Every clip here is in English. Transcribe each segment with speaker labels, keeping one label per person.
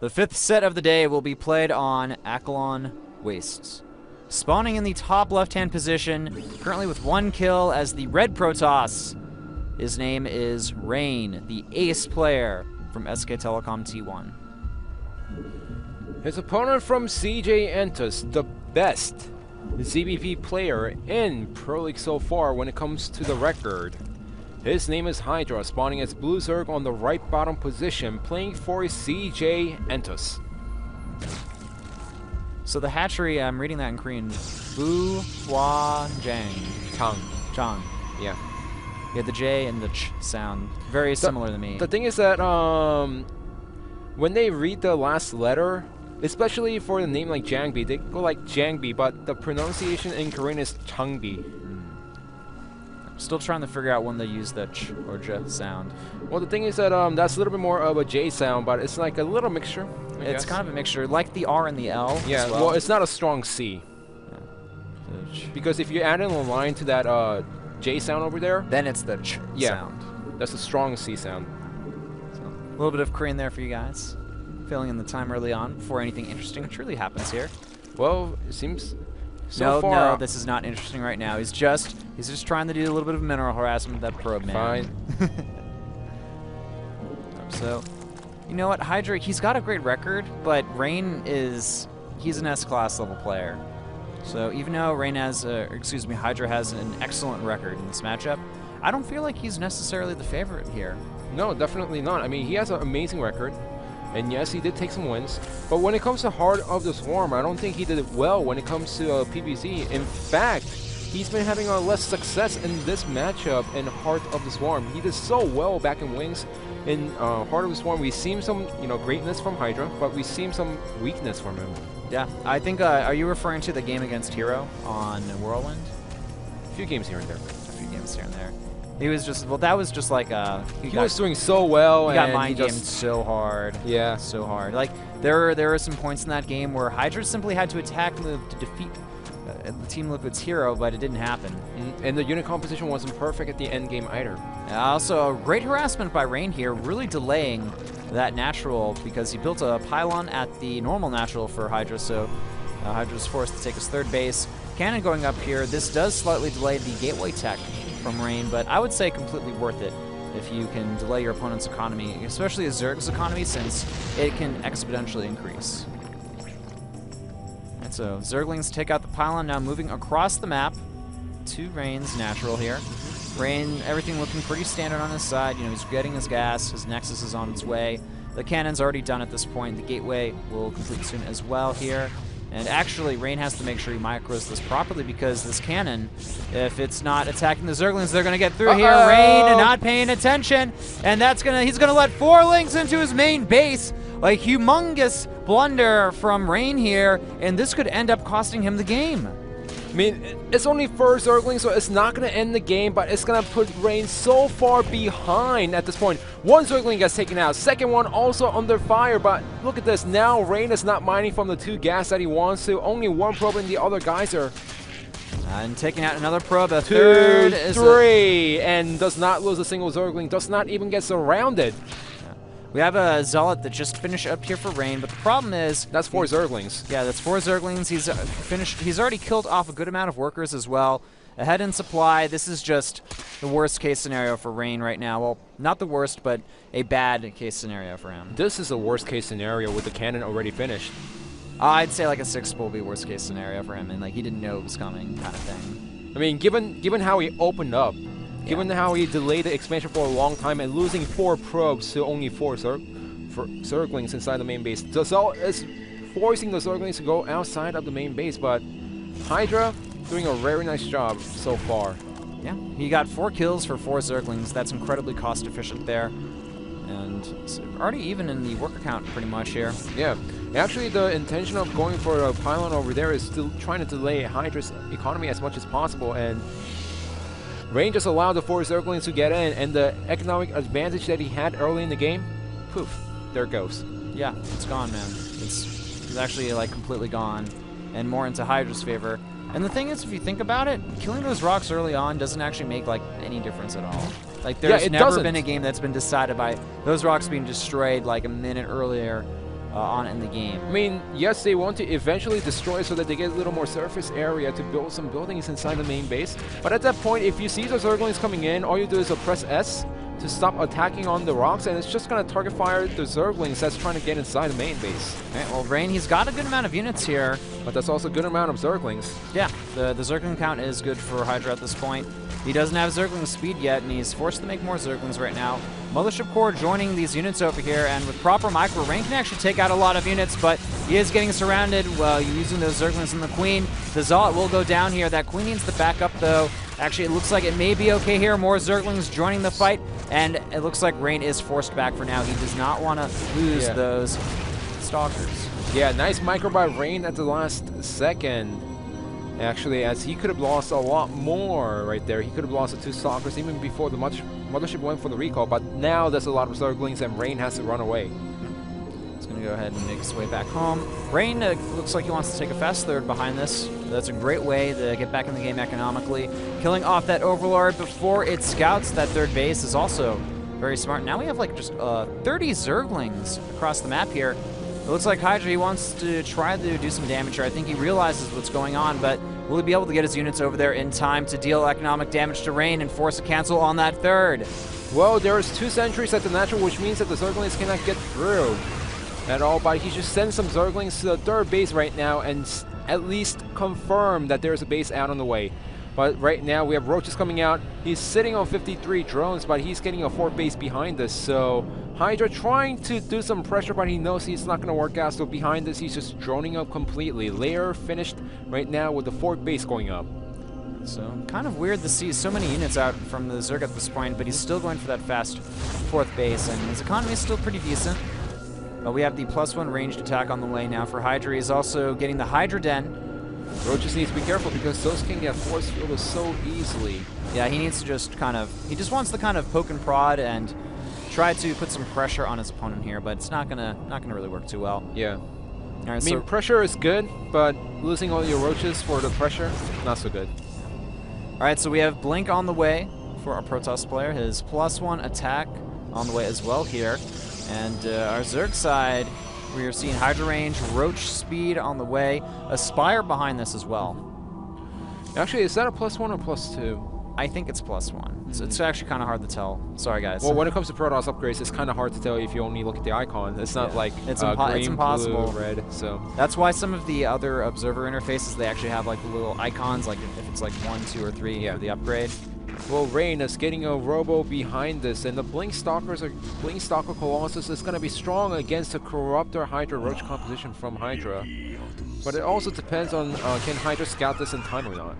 Speaker 1: The 5th set of the day will be played on Akilon Wastes. Spawning in the top left-hand position, currently with 1 kill as the red Protoss. His name is Rain, the ace player from SK Telecom T1.
Speaker 2: His opponent from Cj Entus, the best ZBP player in Pro League so far when it comes to the record. His name is Hydra, spawning as Blue Zerg on the right bottom position, playing for Cj Entus.
Speaker 1: So the hatchery, I'm reading that in Korean, Bu Hua Jang. Chang.
Speaker 2: Yeah.
Speaker 1: Yeah, the J and the Ch sound very similar to me.
Speaker 2: The thing is that when they read the last letter, especially for the name like Jangbi, they go like Jangbi, but the pronunciation in Korean is Changbi.
Speaker 1: Still trying to figure out when they use the Ch or J sound.
Speaker 2: Well, the thing is that that's a little bit more of a J sound, but it's like a little mixture.
Speaker 1: It's kind of a mixture, like the R and the L.
Speaker 2: Yeah,
Speaker 1: as well.
Speaker 2: It's not a strong C.
Speaker 1: Yeah.
Speaker 2: Because if you add in a line to that J sound over there,
Speaker 1: then it's the Ch sound.
Speaker 2: That's a strong C sound.
Speaker 1: So, a little bit of Korean there for you guys. Filling in the time early on before anything interesting truly happens here.
Speaker 2: Well, it seems so far.
Speaker 1: No, this is not interesting right now. He's just trying to do a little bit of mineral harassment with that probe, man.
Speaker 2: Fine.
Speaker 1: So, you know what, Hydra, he's got a great record, but Rain he's an S-class level player. So even though Hydra has an excellent record in this matchup, I don't feel like he's necessarily the favorite here.
Speaker 2: No, definitely not. I mean, he has an amazing record. And yes, he did take some wins. But when it comes to Heart of the Swarm, I don't think he did it well when it comes to PvZ. In fact, he's been having less success in this matchup in Heart of the Swarm. He did so well back in Wings. In Heart of the Swarm, we've seen some greatness from Hydra, but we've seen some weakness from him.
Speaker 1: Yeah, I think, are you referring to the game against Hero on Whirlwind?
Speaker 2: A few games here and there.
Speaker 1: A few games here and there. He was just, well, that was just like
Speaker 2: he was doing so well,
Speaker 1: he got mind gamed so hard.
Speaker 2: Yeah,
Speaker 1: so hard. Like there were some points in that game where Hydra simply had to attack move to defeat the Team Liquid's hero, but it didn't happen.
Speaker 2: And the unit composition wasn't perfect at the end game either.
Speaker 1: Also, great harassment by Rain here, really delaying that natural because he built a pylon at the normal natural for Hydra, so Hydra was forced to take his 3rd base. Cannon going up here. This does slightly delay the gateway tech from Rain, but I would say completely worth it if you can delay your opponent's economy, especially a Zerg's economy, since it can exponentially increase. And so Zerglings take out the pylon, now moving across the map to Rain's natural here. Rain, everything looking pretty standard on his side. You know, he's getting his gas, his Nexus is on its way. The cannon's already done at this point. The gateway will complete soon as well here. And actually, Rain has to make sure he micros this properly because this cannon, if it's not attacking the Zerglings, they're going to get through here. Rain not paying attention, and he's going to let 4 links into his main base. Like, humongous blunder from Rain here, and this could end up costing him the game.
Speaker 2: I mean, it's only 4 Zerglings, so it's not going to end the game, but it's going to put Rain so far behind at this point. 1 Zergling gets taken out, 2nd one also under fire, but look at this. Now Rain is not mining from the 2 gas that he wants to, only 1 probe in the other geyser.
Speaker 1: And taking out another probe, a 3rd is
Speaker 2: 3, and does not lose a single Zergling, does not even get surrounded.
Speaker 1: We have a Zealot that just finished up here for Rain, but the problem is...
Speaker 2: That's 4 Zerglings.
Speaker 1: Yeah, that's 4 Zerglings. He's finished. He's already killed off a good amount of workers as well. Ahead in supply, this is just the worst case scenario for Rain right now. Well, not the worst, but a bad case scenario for him.
Speaker 2: This is a worst case scenario with the cannon already finished.
Speaker 1: I'd say like a 6 will be worst case scenario for him, and like he didn't know it was coming kind of thing.
Speaker 2: I mean, given how he opened up, given how he delayed the expansion for a long time and losing 4 probes to only 4 Zerglings inside the main base, the Zealot is forcing the Zerglings to go outside of the main base, but Hydra doing a very nice job so far.
Speaker 1: Yeah, he got 4 kills for 4 Zerglings. That's incredibly cost efficient there. And already even in the worker count pretty much here.
Speaker 2: Yeah, actually the intention of going for a pylon over there is still trying to delay Hydra's economy as much as possible, and Rain just allowed the 4 Zerglings to get in, and the economic advantage that he had early in the game, poof, there it goes.
Speaker 1: Yeah, it's gone, man. It's actually like completely gone, and more into Hydra's favor. And the thing is, if you think about it, killing those rocks early on doesn't actually make like any difference at all. Like there's never been a game that's been decided by those rocks being destroyed like a minute earlier on in the game.
Speaker 2: I mean, yes, they want to eventually destroy so that they get a little more surface area to build some buildings inside the main base. But at that point, if you see those Zerglings coming in, all you do is press S to stop attacking on the rocks, and it's just going to target fire the Zerglings that's trying to get inside the main base.
Speaker 1: Okay, well, Rain, he's got a good amount of units here.
Speaker 2: But that's also a good amount of Zerglings.
Speaker 1: Yeah, the Zergling count is good for Hydra at this point. He doesn't have Zergling speed yet, and he's forced to make more Zerglings right now. Mothership Core joining these units over here, and with proper micro, Rain can actually take out a lot of units, but he is getting surrounded while using those Zerglings and the Queen. The Zealot will go down here. That Queen needs to back up, though. Actually, it looks like it may be okay here. More Zerglings joining the fight, and it looks like Rain is forced back for now. He does not want to lose those Stalkers.
Speaker 2: Yeah, nice micro by Rain at the last second. Actually, as he could have lost a lot more right there. He could have lost the 2 Stalkers even before the Mothership went for the recall, but now there's a lot of Zerglings and Rain has to run away.
Speaker 1: He's going to go ahead and make his way back home. Rain looks like he wants to take a fast third behind this. That's a great way to get back in the game economically. Killing off that Overlord before it scouts that third base is also very smart. Now we have like just 30 Zerglings across the map here. It looks like Hydra, he wants to try to do some damage here. I think he realizes what's going on, but will he be able to get his units over there in time to deal economic damage to Rain and force a cancel on that third?
Speaker 2: Well, there's 2 sentries at the natural, which means that the Zerglings cannot get through at all, but he should send some Zerglings to the third base right now and at least confirm that there's a base out on the way. But right now we have Roaches coming out. He's sitting on 53 drones, but he's getting a 4th base behind us. So Hydra trying to do some pressure, but he knows he's not going to work out. So behind this, he's just droning up completely. Lair finished right now with the 4th base going up.
Speaker 1: So kind of weird to see so many units out from the Zerg at this point, but he's still going for that fast 4th base, and his economy is still pretty decent. We have the +1 ranged attack on the way now for Hydra. He's also getting the Hydra Den.
Speaker 2: Roaches needs to be careful because those can get force fielded so easily.
Speaker 1: Yeah, he needs to just he just wants to kind of poke and prod and try to put some pressure on his opponent here, but it's not gonna really work too well.
Speaker 2: Yeah.
Speaker 1: All right,
Speaker 2: I mean, pressure is good, but losing all your Roaches for the pressure, not so good.
Speaker 1: All right, so we have Blink on the way for our Protoss player. His +1 attack on the way as well here. And our Zerg side, we are seeing Hydra range, Roach speed on the way, Aspire behind this as well.
Speaker 2: Actually, is that a +1 or +2?
Speaker 1: I think it's +1. It's actually kind of hard to tell. Sorry, guys.
Speaker 2: Well, when it comes to Protoss upgrades, it's kind of hard to tell if you only look at the icon. It's not like
Speaker 1: it's
Speaker 2: green,
Speaker 1: impossible.
Speaker 2: blue, red. So
Speaker 1: that's why some of the other observer interfaces, they actually have like the little icons, like if it's like 1, 2, or 3 for the upgrade.
Speaker 2: Well, Rain is getting a Robo behind this, and the Blink Stalker Colossus is going to be strong against the Corruptor Hydra Roach composition from Hydra. But it also depends on can Hydra scout this in time or not.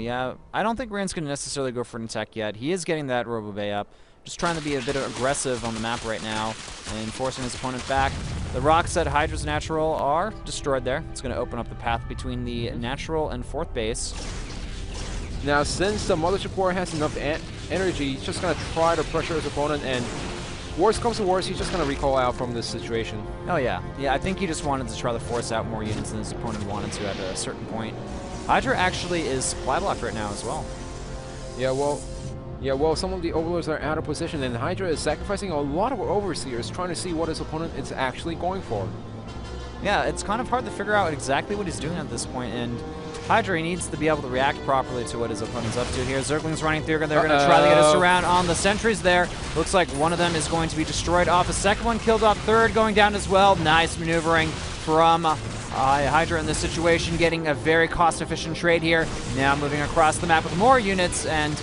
Speaker 1: Yeah, I don't think Rain's going to necessarily go for an attack yet. He is getting that Robo Bay up. Just trying to be a bit aggressive on the map right now and forcing his opponent back. The rocks at Hydra's natural are destroyed there. It's going to open up the path between the natural and 4th base.
Speaker 2: Now, since the Mothership Core has enough energy, he's just going to try to pressure his opponent, and worst comes to worst, he's just going to recall out from this situation.
Speaker 1: Oh, yeah. Yeah, I think he just wanted to try to force out more units than his opponent wanted to at a certain point. Hydra actually is supply blocked right now as well.
Speaker 2: Yeah, well, some of the Overlords are out of position, and Hydra is sacrificing a lot of Overseers trying to see what his opponent is actually going for.
Speaker 1: Yeah, it's kind of hard to figure out exactly what he's doing at this point, and Hydra, he needs to be able to react properly to what his opponent's up to here. Zerglings running through, they're going to try to get us around on the sentries there. Looks like one of them is going to be destroyed off. A second one killed off, third going down as well. Nice maneuvering from Hydra in this situation, getting a very cost-efficient trade here. Now moving across the map with more units, and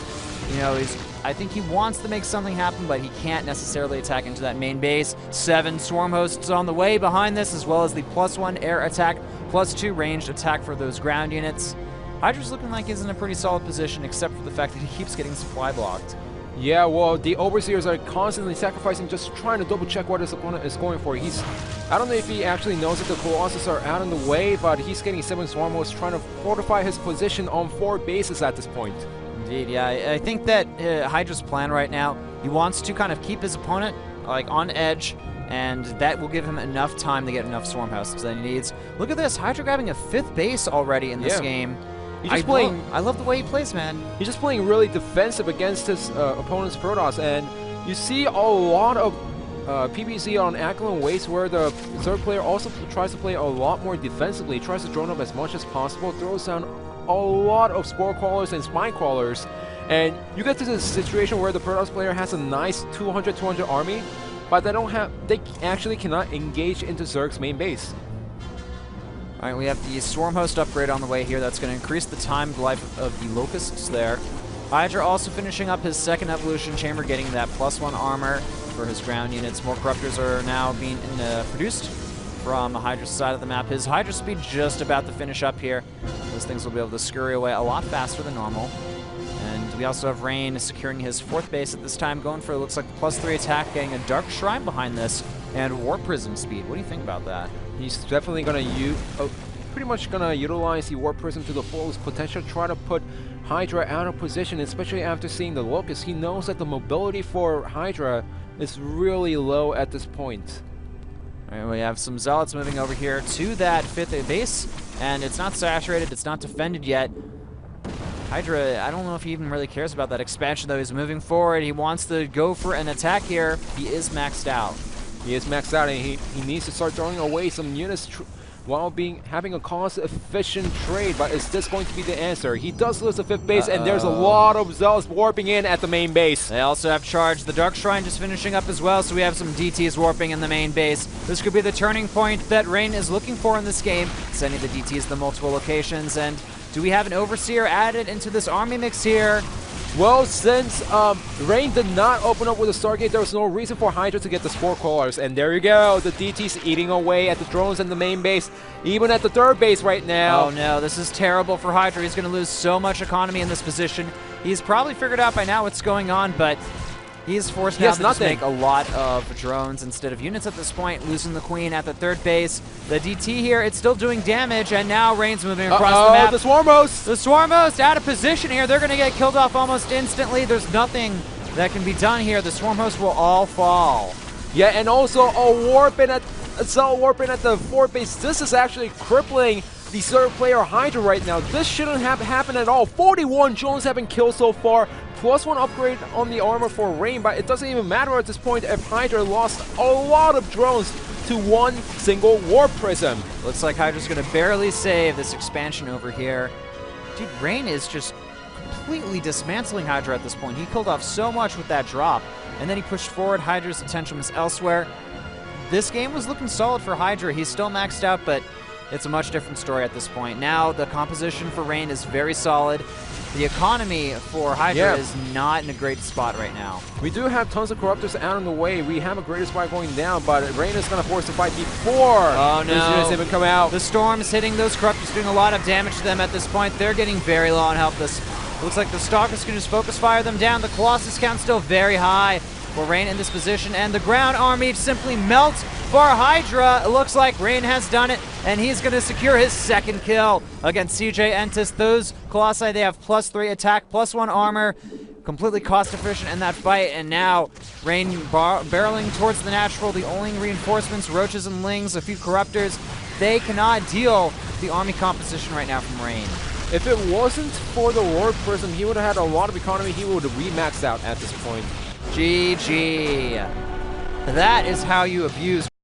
Speaker 1: you know, I think he wants to make something happen, but he can't necessarily attack into that main base. 7 swarm hosts on the way behind this, as well as the +1 air attack, +2 ranged attack for those ground units. Hydra's looking like he's in a pretty solid position, except for the fact that he keeps getting supply blocked.
Speaker 2: Yeah, well, the Overseers are constantly sacrificing, just trying to double-check what his opponent is going for. I don't know if he actually knows that the Colossus are out in the way, but he's getting 7 swarm hosts trying to fortify his position on 4 bases at this point.
Speaker 1: Indeed, yeah. I think that Hydra's plan right now, he wants to kind of keep his opponent like on edge, and that will give him enough time to get enough swarm houses that he needs. Look at this, Hydra grabbing a 5th base already in this game. I love the way he plays, man.
Speaker 2: He's just playing really defensive against his opponent's Protoss, and you see a lot of PBC on Akilon Wastes, where the third player also tries to play a lot more defensively, tries to drone up as much as possible, throws down a lot of spore crawlers and spine crawlers, and you get to the situation where the Protoss player has a nice 200 army, but they actually cannot engage into Zerg's main base.
Speaker 1: All right, we have the Swarm Host upgrade on the way here. That's going to increase the timed life of the Locusts there. Hydra also finishing up his second evolution chamber, getting that +1 armor for his ground units. More Corruptors are now being produced from Hydra's side of the map. His Hydra speed just about to finish up here. Those things will be able to scurry away a lot faster than normal. And we also have Rain securing his 4th base at this time, going for, it looks like, the +3 attack, getting a Dark Shrine behind this, and Warp Prism speed. What do you think about that?
Speaker 2: He's definitely going to pretty much going to utilize the Warp Prism to the fullest potential, try to put Hydra out of position, especially after seeing the Locust. He knows that the mobility for Hydra is really low at this point.
Speaker 1: All right, we have some Zealots moving over here to that 5th base, and it's not saturated, it's not defended yet. Hydra, I don't know if he even really cares about that expansion, though. He's moving forward. He wants to go for an attack here. He is maxed out.
Speaker 2: He is maxed out, and he needs to start throwing away some units while having a cost-efficient trade. But is this going to be the answer? He does lose the 5th base, and there's a lot of Zealots warping in at the main base.
Speaker 1: They also have charge. The Dark Shrine just finishing up as well, so we have some DTs warping in the main base. This could be the turning point that Rain is looking for in this game, sending the DTs to multiple locations. And do we have an Overseer added into this army mix here?
Speaker 2: Well, since Rain did not open up with a Stargate, there was no reason for Hydra to get the Spore Crawlers. And there you go, the DT's eating away at the drones in the main base, even at the 3rd base right now.
Speaker 1: Oh no, this is terrible for Hydra. He's going to lose so much economy in this position. He's probably figured out by now what's going on, but he's forced now to just make a lot of drones instead of units at this point, losing the Queen at the 3rd base. The DT here, it's still doing damage, and now Rain's moving across the map.
Speaker 2: The Swarm Host!
Speaker 1: The Swarm Host out of position here. They're going to get killed off almost instantly. There's nothing that can be done here. The Swarm Host will all fall.
Speaker 2: Yeah, and also a Cell warping at the 4th base. This is actually crippling the 3rd player Hydra right now. This shouldn't have happened at all. 41 drones have been killed so far. +1 upgrade on the armor for Rain, but it doesn't even matter at this point if Hydra lost a lot of drones to one single Warp Prism.
Speaker 1: Looks like Hydra's going to barely save this expansion over here. Dude, Rain is just completely dismantling Hydra at this point. He killed off so much with that drop, and then he pushed forward. Hydra's attention was elsewhere. This game was looking solid for Hydra. He's still maxed out, but it's a much different story at this point. Now the composition for Rain is very solid. The economy for Hydra is not in a great spot right now.
Speaker 2: We do have tons of Corruptors out on the way. We have a Greater Spy going down, but Rain is going to force the fight before these units even come out.
Speaker 1: The Storm's hitting those Corruptors, doing a lot of damage to them at this point. They're getting very low and helpless. Looks like the Stalkers can just focus fire them down. The Colossus count still very high for Rain in this position, and the ground army simply melts for Hydra. It looks like Rain has done it, and he's going to secure his 2nd kill against Cj Entus. Those Colossi, they have +3 attack, +1 armor, completely cost efficient in that fight, and now Rain barreling towards the natural. The only reinforcements, Roaches and Lings, a few Corruptors, they cannot deal the army composition right now from Rain.
Speaker 2: If it wasn't for the Warp Prism, he would have had a lot of economy. He would have re-maxed out at this point.
Speaker 1: GG. That is how you abuse